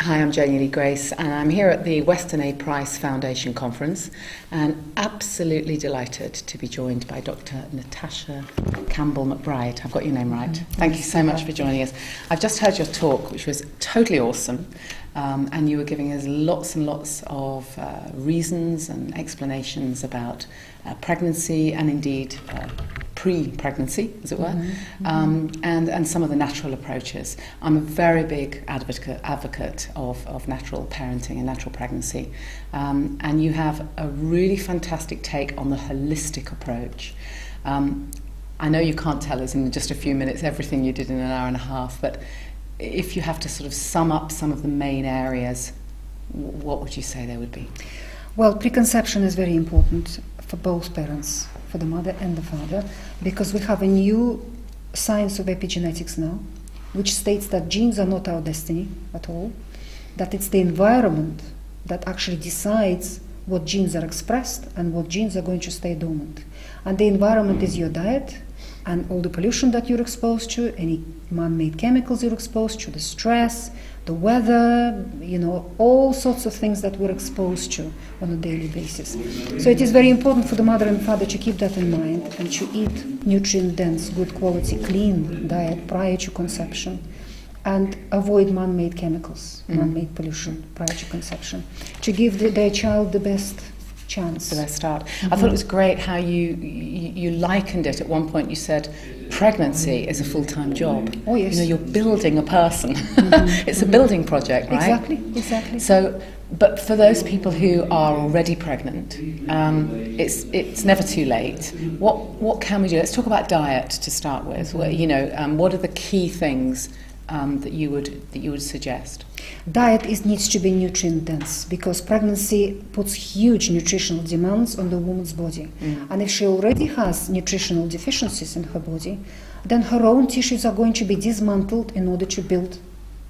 Hi, I'm Janey Lee Grace, and I'm here at the Weston A Price Foundation conference, and absolutely delighted to be joined by Dr. Natasha Cambell-McBride. I've got your name right. Thank you so much for joining us. I've just heard your talk, which was totally awesome, and you were giving us lots and lots of reasons and explanations about pregnancy and indeed pre-pregnancy, as it were, and some of the natural approaches. I'm a very big advocate of natural parenting and natural pregnancy, and you have a really fantastic take on the holistic approach. I know you can't tell us in just a few minutes everything you did in an hour and a half, but if you have to sort of sum up some of the main areas, what would you say they would be? Well, preconception is very important for both parents, for the mother and the father, because we have a new science of epigenetics now, which states that genes are not our destiny at all, that it's the environment that actually decides what genes are expressed and what genes are going to stay dormant. And the environment is your diet and all the pollution that you're exposed to, any man-made chemicals you're exposed to, the stress, the weather, you know, all sorts of things that we're exposed to on a daily basis. So it is very important for the mother and father to keep that in mind and to eat nutrient-dense, good quality, clean diet prior to conception, and avoid man-made chemicals, man-made pollution prior to conception, to give their child the best chance. The best start. I thought it was great how you likened it. At one point you said pregnancy is a full-time job. Oh yes. You know, you're building a person. It's a building project, right? Exactly. So, but for those people who are already pregnant, it's never too late. What can we do? Let's talk about diet to start with. You know, what are the key things that you would suggest? Diet needs to be nutrient dense, because pregnancy puts huge nutritional demands on the woman's body. And if she already has nutritional deficiencies in her body, then her own tissues are going to be dismantled in order to build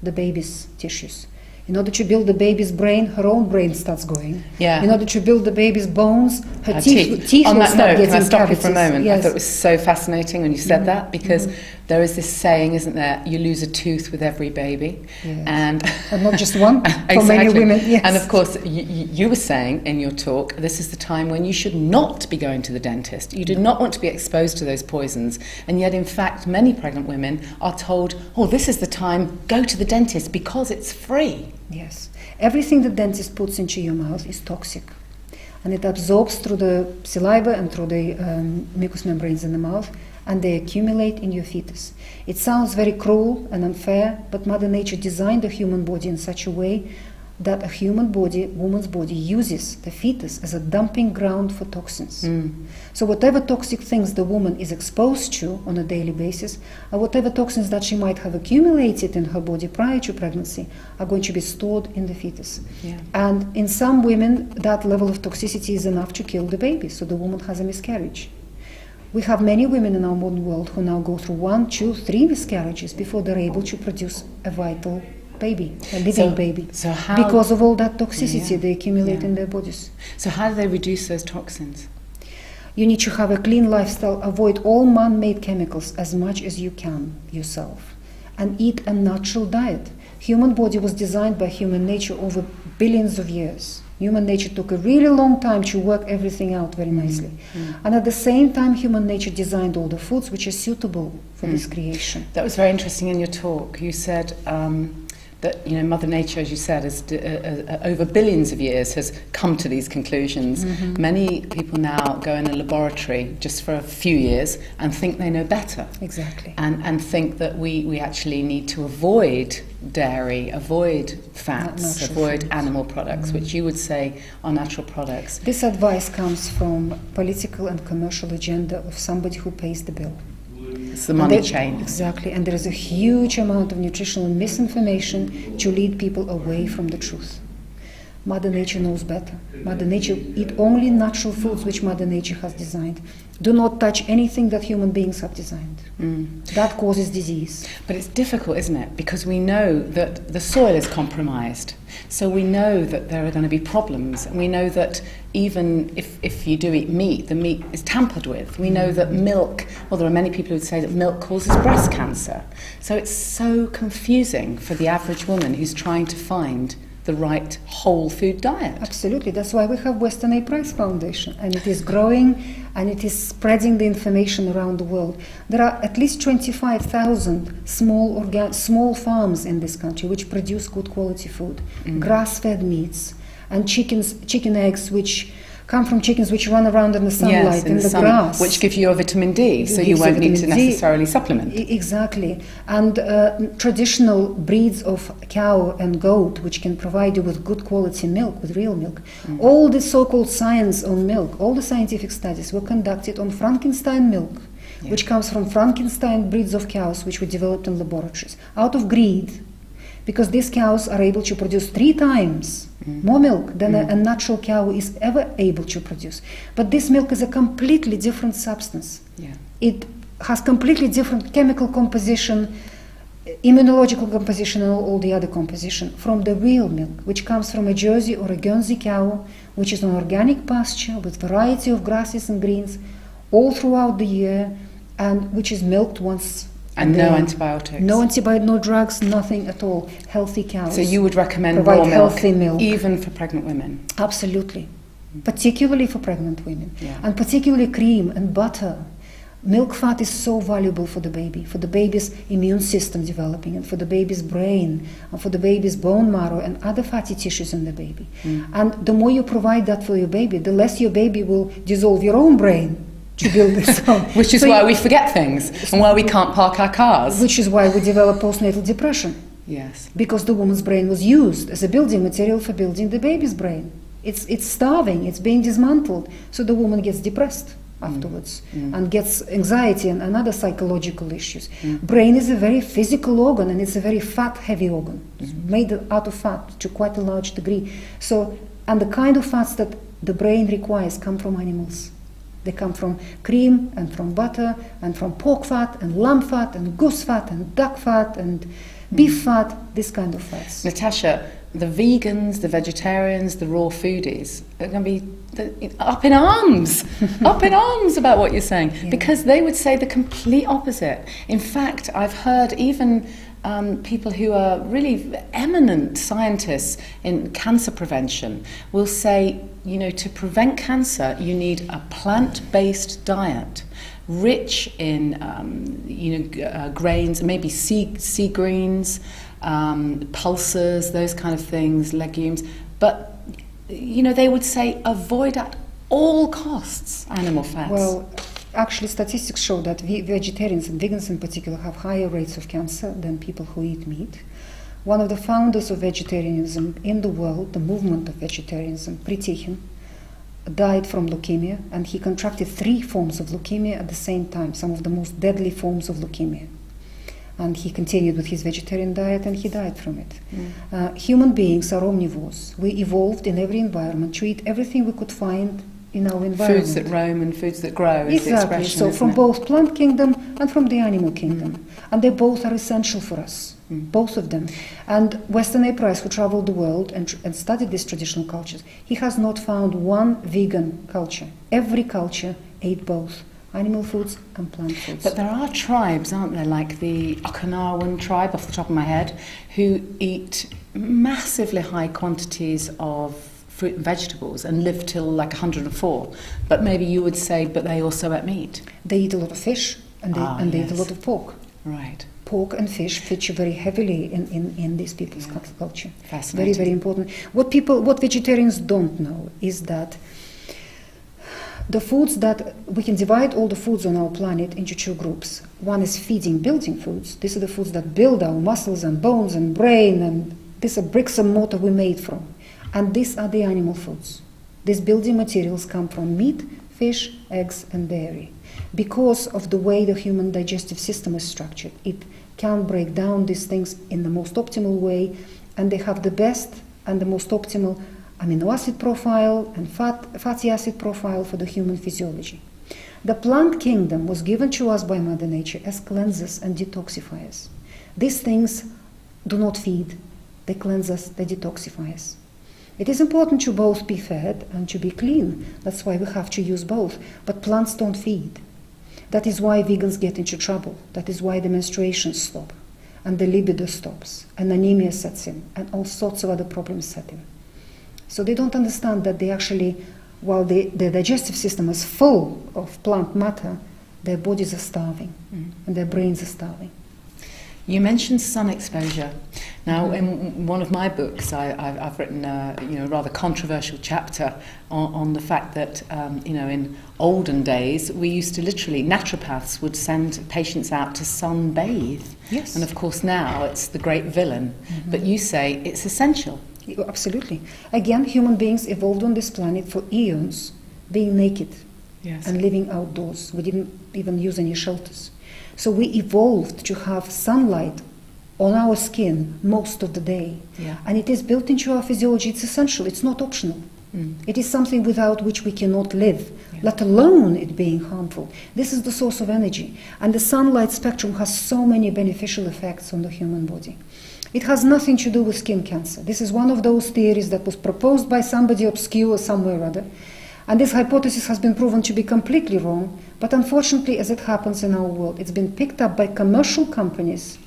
the baby's tissues. In order to build the baby's brain, her own brain starts going. Yeah. In order to build the baby's bones, her teeth On will that start note, getting can I stop cavities. you for a moment? Yes. I thought it was so fascinating when you said that, because there is this saying, isn't there? You lose a tooth with every baby. Yes. And not just one, exactly. for many women. Yes. And of course, you were saying in your talk, this is the time when you should not be going to the dentist. You do not want to be exposed to those poisons. And yet, in fact, many pregnant women are told, oh, this is the time, go to the dentist because it's free. Yes. Everything the dentist puts into your mouth is toxic, and it absorbs through the saliva and through the mucous membranes in the mouth, and they accumulate in your fetus. It sounds very cruel and unfair, but Mother Nature designed the human body in such a way that a human body, woman's body, uses the fetus as a dumping ground for toxins. So whatever toxic things the woman is exposed to on a daily basis, or whatever toxins that she might have accumulated in her body prior to pregnancy, are going to be stored in the fetus. Yeah. And in some women, that level of toxicity is enough to kill the baby, so the woman has a miscarriage. We have many women in our modern world who now go through 1, 2, 3 miscarriages before they're able to produce a vital baby, a living baby, because of all that toxicity they accumulate in their bodies. So how do they reduce those toxins? You need to have a clean lifestyle, avoid all man-made chemicals as much as you can yourself, and eat a natural diet. Human body was designed by human nature over billions of years. Human nature took a really long time to work everything out very nicely. And at the same time, human nature designed all the foods which are suitable for this creation. That was very interesting in your talk. You said that, you know, Mother Nature, as you said, has, over billions of years has come to these conclusions. Many people now go in a laboratory just for a few years and think they know better. Exactly. And think that we actually need to avoid dairy, avoid fats, avoid animal products, which you would say are natural products. This advice comes from political and commercial agenda of somebody who pays the bill. It's the money chain. Exactly, and there is a huge amount of nutritional misinformation to lead people away from the truth. Mother Nature knows better. Mother Nature eat only natural foods which Mother Nature has designed. Do not touch anything that human beings have designed. That causes disease. But it's difficult, isn't it? Because we know that the soil is compromised. So we know that there are going to be problems. And we know that even if you do eat meat, the meat is tampered with. We know that milk, well, there are many people who would say that milk causes breast cancer. So it's so confusing for the average woman who's trying to find the right whole food diet. Absolutely. That's why we have Weston A Price Foundation, and it is growing and it is spreading the information around the world. There are at least 25,000 small farms in this country which produce good quality food, grass-fed meats, and chicken eggs which come from chickens which run around in the sunlight, in the grass. Which give you a vitamin D, so you won't need to necessarily supplement. Exactly. And traditional breeds of cow and goat, which can provide you with good quality milk, with real milk. All the so-called science on milk, all the scientific studies were conducted on Frankenstein milk, which comes from Frankenstein breeds of cows, which were developed in laboratories, out of greed, because these cows are able to produce 3 times more milk than a natural cow is ever able to produce. But this milk is a completely different substance. It has completely different chemical composition, immunological composition, and all the other composition from the real milk, which comes from a Jersey or a Guernsey cow, which is on organic pasture with variety of grasses and greens all throughout the year, and which is milked once. And no antibiotics. No antibiotics, no drugs, nothing at all. Healthy cows. So you would recommend provide raw healthy milk, even for pregnant women? Absolutely. Particularly for pregnant women. And particularly cream and butter. Milk fat is so valuable for the baby's immune system developing, and for the baby's brain, and for the baby's bone marrow and other fatty tissues in the baby. And the more you provide that for your baby, the less your baby will dissolve your own brain to build this home. Which is why we forget things, and why we can't park our cars. Which is why we develop postnatal depression. Yes. Because the woman's brain was used as a building material for building the baby's brain. It's starving, it's being dismantled, so the woman gets depressed afterwards and gets anxiety and other psychological issues. Brain is a very physical organ, and it's a very fat-heavy organ. It's made out of fat to quite a large degree. So, and the kind of fats that the brain requires come from animals. They come from cream and from butter and from pork fat and lamb fat and goose fat and duck fat and beef fat, this kind of fats. Natasha, the vegans, the vegetarians, the raw foodies are going to be up in arms, up in arms about what you're saying, because they would say the complete opposite. In fact, I've heard even people who are really eminent scientists in cancer prevention will say, you know, to prevent cancer, you need a plant-based diet, rich in, grains, maybe sea greens, pulses, those kind of things, legumes. But, you know, they would say avoid at all costs animal fats. Well, actually, statistics show that vegetarians and vegans in particular have higher rates of cancer than people who eat meat. One of the founders of vegetarianism in the world, the movement of vegetarianism, Preconception, died from leukemia, and he contracted 3 forms of leukemia at the same time, some of the most deadly forms of leukemia. And he continued with his vegetarian diet, and he died from it. Human beings are omnivores. We evolved in every environment to eat everything we could find in our environment. Foods that roam and foods that grow is the exactly. expression, So from both plant kingdom and from the animal kingdom. And they both are essential for us, both of them. And Weston A Price, who traveled the world and studied these traditional cultures, he has not found one vegan culture. Every culture ate both animal foods and plant foods. But there are tribes, aren't there, like the Okinawan tribe, off the top of my head, who eat massively high quantities of fruit and vegetables and live till like 104. But maybe you would say, but they also eat meat. They eat a lot of fish, and they eat a lot of pork. Right. Pork and fish feature very heavily in these people's culture. Fascinating. Very, very important. What vegetarians don't know is that the foods that we can divide all the foods on our planet into 2 groups. One is feeding, building foods. These are the foods that build our muscles and bones and brain, and these are bricks and mortar we made from. And these are the animal foods. These building materials come from meat, fish, eggs, and dairy. Because of the way the human digestive system is structured, it can break down these things in the most optimal way, and they have the best and the most optimal amino acid profile and fatty acid profile for the human physiology. The plant kingdom was given to us by Mother Nature as cleansers and detoxifiers. These things do not feed, they cleanse us, they detoxify us. It is important to both be fed and to be clean. That's why we have to use both. But plants don't feed. That is why vegans get into trouble. That is why the menstruations stop, and the libido stops, and anemia sets in, and all sorts of other problems set in. So they don't understand that they actually, while the digestive system is full of plant matter, their bodies are starving, and their brains are starving. You mentioned sun exposure. Now, in one of my books, I've written a rather controversial chapter on the fact that in olden days we used to literally, naturopaths would send patients out to sunbathe. Yes. And of course now it's the great villain. But you say it's essential. Absolutely. Again, human beings evolved on this planet for eons, being naked and living outdoors. We didn't even use any shelters. So we evolved to have sunlight on our skin most of the day. Yeah. And it is built into our physiology. It's essential. It's not optional. It is something without which we cannot live, let alone it being harmful. This is the source of energy. And the sunlight spectrum has so many beneficial effects on the human body. It has nothing to do with skin cancer. This is one of those theories that was proposed by somebody obscure somewhere or other. And this hypothesis has been proven to be completely wrong, but unfortunately, as it happens in our world, it's been picked up by commercial companies,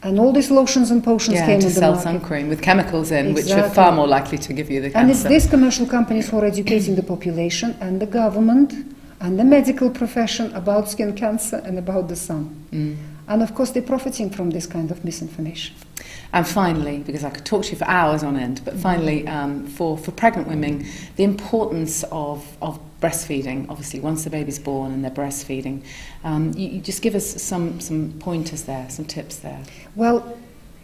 and all these lotions and potions came to on the sell market. sun cream with chemicals in, which are far more likely to give you the cancer. And it's these commercial companies who are educating the population and the government and the medical profession about skin cancer and about the sun. And of course, they're profiting from this kind of misinformation. And finally, because I could talk to you for hours on end, but finally, for pregnant women, the importance of breastfeeding, obviously, once the baby's born and they're breastfeeding. You just give us some pointers there, some tips there. Well,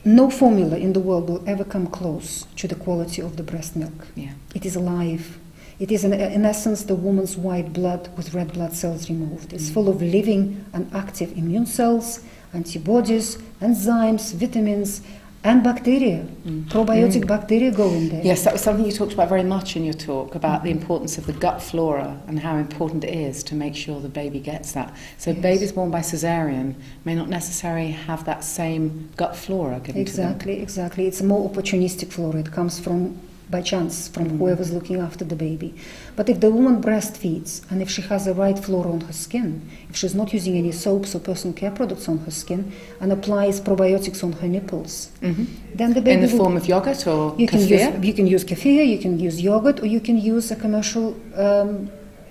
no formula in the world will ever come close to the quality of the breast milk. Yeah. It is alive. It is, in essence, the woman's white blood with red blood cells removed. It's full of living and active immune cells, antibodies, enzymes, vitamins, and bacteria. Probiotic bacteria go in there. Yes, that was something you talked about very much in your talk, about the importance of the gut flora and how important it is to make sure the baby gets that. So babies born by cesarean may not necessarily have that same gut flora given to them. Exactly. It's a more opportunistic flora. It comes from by chance from whoever's looking after the baby. But if the woman breastfeeds and if she has the right flora on her skin, if she's not using any soaps or personal care products on her skin and applies probiotics on her nipples, then the baby in the form of yogurt or kefir? You can use kefir, you can use yogurt, or you can use a commercial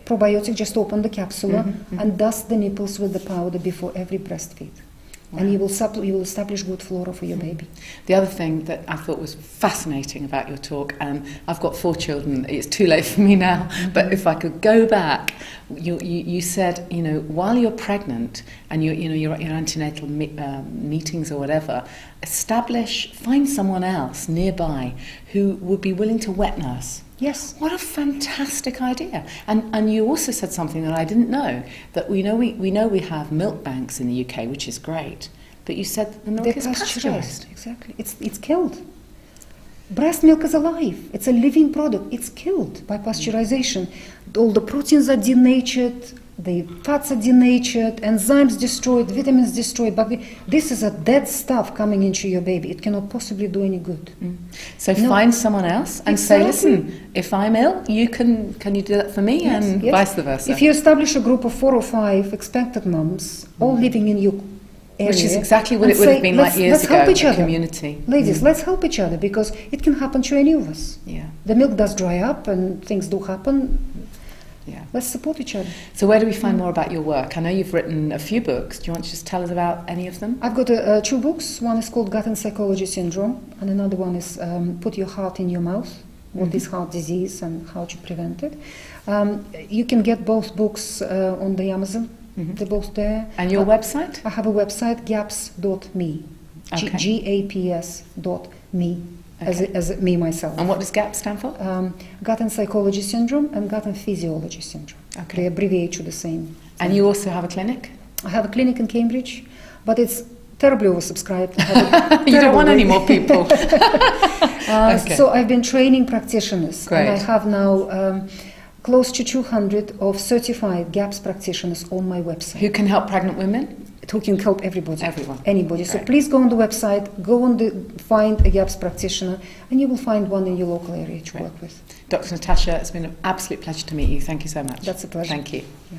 probiotic. Just open the capsule and dust the nipples with the powder before every breastfeed. Wow. And you will establish good flora for your baby. The other thing that I thought was fascinating about your talk, and I've got 4 children, it's too late for me now, but if I could go back, you said, while you're pregnant and you're at your antenatal meetings or whatever, find someone else nearby who would be willing to wet nurse. Yes. What a fantastic idea. And you also said something that I didn't know, that we know we have milk banks in the UK, which is great, but you said that the milk is pasteurized. Exactly. It's killed. Breast milk is alive. It's a living product. It's killed by pasteurization. All the proteins are denatured, the fats are denatured, enzymes destroyed, vitamins destroyed. But this is a dead stuff coming into your baby. It cannot possibly do any good. So find someone else and say, listen, if I'm ill, can you do that for me? Yes, and vice versa. If you establish a group of 4 or 5 expectant mums, all living in your area, which is exactly what it would have been like years ago, help each other. Community. Ladies, let's help each other, because it can happen to any of us. Yeah. The milk does dry up and things do happen. Yeah. Let's support each other. So where do we find more about your work? I know you've written a few books. Do you want to just tell us about any of them? I've got 2 books. One is called Gut and Psychology Syndrome, and another one is Put Your Heart in Your Mouth, what is heart disease and how to prevent it. You can get both books on the Amazon. They're both there. And your website? I have a website, gaps.me. Okay. gaps.me. Okay. As me myself. And what does GAP stand for? Gut and Psychology Syndrome and Gut and Physiology Syndrome. Okay. They abbreviate to the same. And you also have a clinic? I have a clinic in Cambridge, but it's terribly oversubscribed. You don't want any more people. Okay. So I've been training practitioners. Great. And I have now close to 200 of certified GAPS practitioners on my website. Who can help pregnant women? Who can help everybody. Everyone. Anybody. Great. So please go on the website, find a GAPS practitioner, and you will find one in your local area to work with. Dr. Natasha, it's been an absolute pleasure to meet you. Thank you so much. That's a pleasure. Thank you. Yeah.